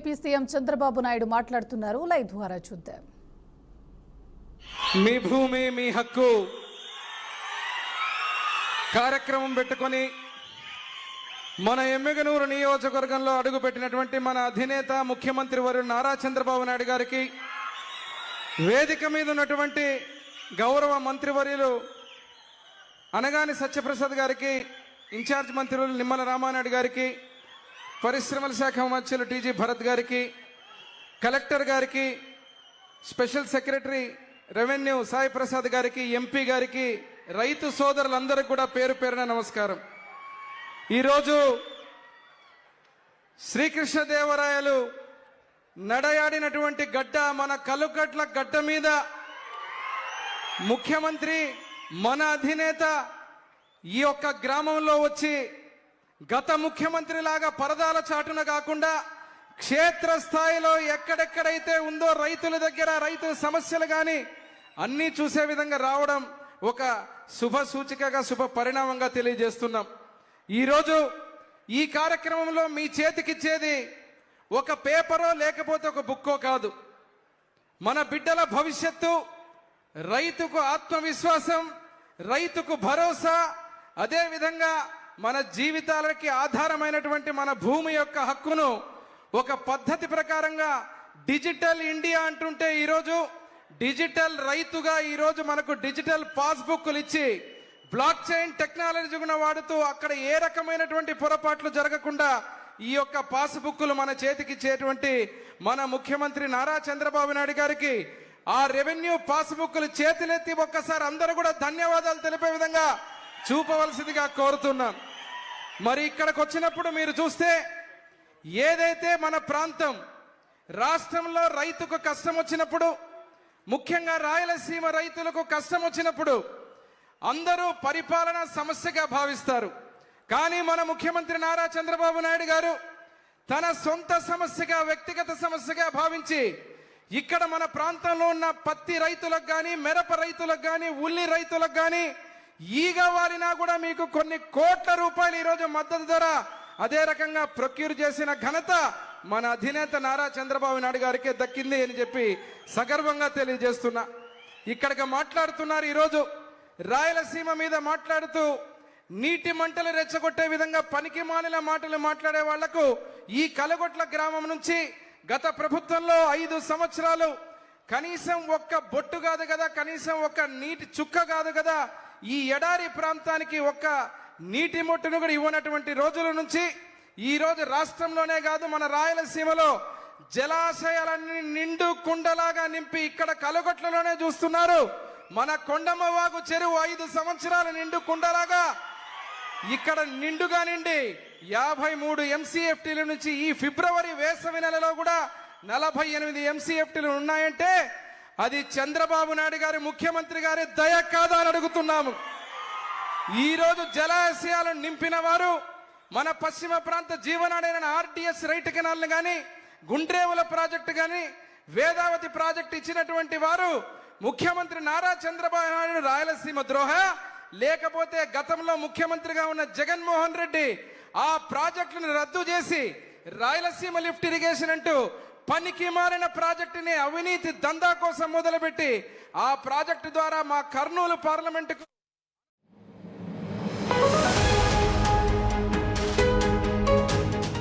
AP CM Chandrababu Naidu మాట్లాడుతున్నారు. Live ద్వారా చూద్దాం. మీ భూమి మీ హక్కు కార్యక్రమం పెట్టుకొని మన ఎమ్మిగనూరు నియోజకవర్గంలో అడుగుపెట్టినటువంటి మన అధినేత ముఖ్యమంత్రి వర్యులు నారా చంద్రబాబు నాయుడు గారికి, వేదిక మీద ఉన్నటువంటి గౌరవ మంత్రివర్యులు అనగాని సత్యప్రసాద్ గారికి, ఇన్ఛార్జ్ మంత్రులు నిమ్మల రామానాయుడు గారికి, పరిశ్రమల శాఖ మంత్రులు టీజీ భరత్ గారికి, కలెక్టర్ గారికి, special secretary revenue Sai Prasad గారికి, ఎంపీ గారికి, రైతు సోదరులందరికీ కూడా పేరు పేరున నమస్కారం. ఈరోజు శ్రీకృష్ణదేవరాయలు నడయాడినటువంటి గడ్డ, మన కలుగట్ల గడ్డ మీద ముఖ్యమంత్రి మన అధినేత ఈ యొక్క గ్రామంలో వచ్చి గత ముఖ్యమంత్రి లాగా పరదాల చాటున కాకుండా క్షేత్రస్థాయిలో ఎక్కడెక్కడైతే ఉందో రైతుల దగ్గర రైతుల సమస్యలు కానీ అన్నీ చూసే విధంగా రావడం ఒక శుభ సూచికగా, శుభ పరిణామంగా తెలియజేస్తున్నాం. ఈరోజు ఈ కార్యక్రమంలో మీ చేతికిచ్చేది ఒక పేపరో లేకపోతే ఒక బుక్కో కాదు. మన బిడ్డల భవిష్యత్తు, రైతుకు ఆత్మవిశ్వాసం, రైతుకు భరోసా, అదేవిధంగా మన జీవితాలకి ఆధారమైనటువంటి మన భూమి యొక్క హక్కును ఒక పద్ధతి ప్రకారంగా డిజిటల్ ఇండియా అంటుంటే ఈరోజు డిజిటల్ రైతుగా ఈరోజు మనకు డిజిటల్ పాస్బుక్లు ఇచ్చి బ్లాక్ చైన్ టెక్నాలజీ కూడా వాడుతూ అక్కడ ఏ రకమైనటువంటి పొరపాట్లు జరగకుండా ఈ యొక్క పాస్బుక్లు మన చేతికి ఇచ్చేటువంటి మన ముఖ్యమంత్రి నారా చంద్రబాబు నాయుడు గారికి ఆ రెవెన్యూ పాస్బుక్లు చేతులెత్తి ఒక్కసారి అందరూ కూడా ధన్యవాదాలు తెలిపే విధంగా చూపవలసిందిగా కోరుతున్నాం. మరి ఇక్కడికి వచ్చినప్పుడు మీరు చూస్తే ఏదైతే మన ప్రాంతం రాష్ట్రంలో రైతుకు కష్టం వచ్చినప్పుడు, ముఖ్యంగా రాయలసీమ రైతులకు కష్టం వచ్చినప్పుడు అందరూ పరిపాలన సమస్యగా భావిస్తారు. కానీ మన ముఖ్యమంత్రి నారా చంద్రబాబు నాయుడు గారు తన సొంత సమస్యగా, వ్యక్తిగత సమస్యగా భావించి ఇక్కడ మన ప్రాంతంలో ఉన్న పత్తి రైతులకు కానీ, మిరప రైతులకు కానీ, ఉల్లి రైతులకు కానీ ఈగ వారినా కూడా మీకు కొన్ని కోట్ల రూపాయలు ఈరోజు మద్దతు ధర అదే రకంగా ప్రొక్యూర్ చేసిన ఘనత మన అధినేత నారా చంద్రబాబు నాయుడు గారికే దక్కింది అని చెప్పి సగర్వంగా తెలియజేస్తున్నా. ఇక్కడికి మాట్లాడుతున్నారు ఈరోజు రాయలసీమ మీద మాట్లాడుతూ నీటి మంటలు రెచ్చగొట్టే విధంగా పనికి మాలిన మాటలు మాట్లాడే వాళ్లకు ఈ కలగొట్ల గ్రామం నుంచి గత ప్రభుత్వంలో 5 సంవత్సరాలు కనీసం ఒక్క బొట్టు కాదు కదా, కనీసం ఒక్క నీటి చుక్క కాదు కదా, ఈ ఎడారి ప్రాంతానికి ఒక్క నీటి మొట్టును కూడా ఇవ్వనటువంటి రోజుల నుంచి ఈ రోజు రాష్ట్రంలోనే కాదు మన రాయలసీమలో జలాశయాలన్నీ నిండు కుండలాగా నింపి ఇక్కడ కలగొట్లలోనే చూస్తున్నారు. మన కొండమ్మవాగు చెరువు 5 సంవత్సరాలు నిండు కుండలాగా ఇక్కడ నిండుగా నిండి 53 MCFTల నుంచి ఈ ఫిబ్రవరి వేసవి నెలలో కూడా 48 MCFTలు ఉన్నాయంటే అది చంద్రబాబు నాయుడు గారి, ముఖ్యమంత్రి గారి దయ కాదా అని అడుగుతున్నాము. ఈరోజు జలాశయాలను నింపిన వారు మన పశ్చిమ ప్రాంత జీవనాడైన RDS రైట్ కెనాల్ని కానీ, గుండ్రేవుల ప్రాజెక్టు కానీ, వేదావతి ప్రాజెక్టు ఇచ్చినటువంటి వారు ముఖ్యమంత్రి నారా చంద్రబాబు నాయుడు రాయలసీమ ద్రోహ, లేకపోతే గతంలో ముఖ్యమంత్రిగా ఉన్న జగన్మోహన్ రెడ్డి ఆ ప్రాజెక్టులను రద్దు చేసి రాయలసీమ లిఫ్ట్ ఇరిగేషన్ అంటూ పనికి మారిన ప్రాజెక్టుని అవినీతి దందా కోసం మొదలుపెట్టి ఆ ప్రాజెక్టు ద్వారా మా కర్నూలు పార్లమెంటుకు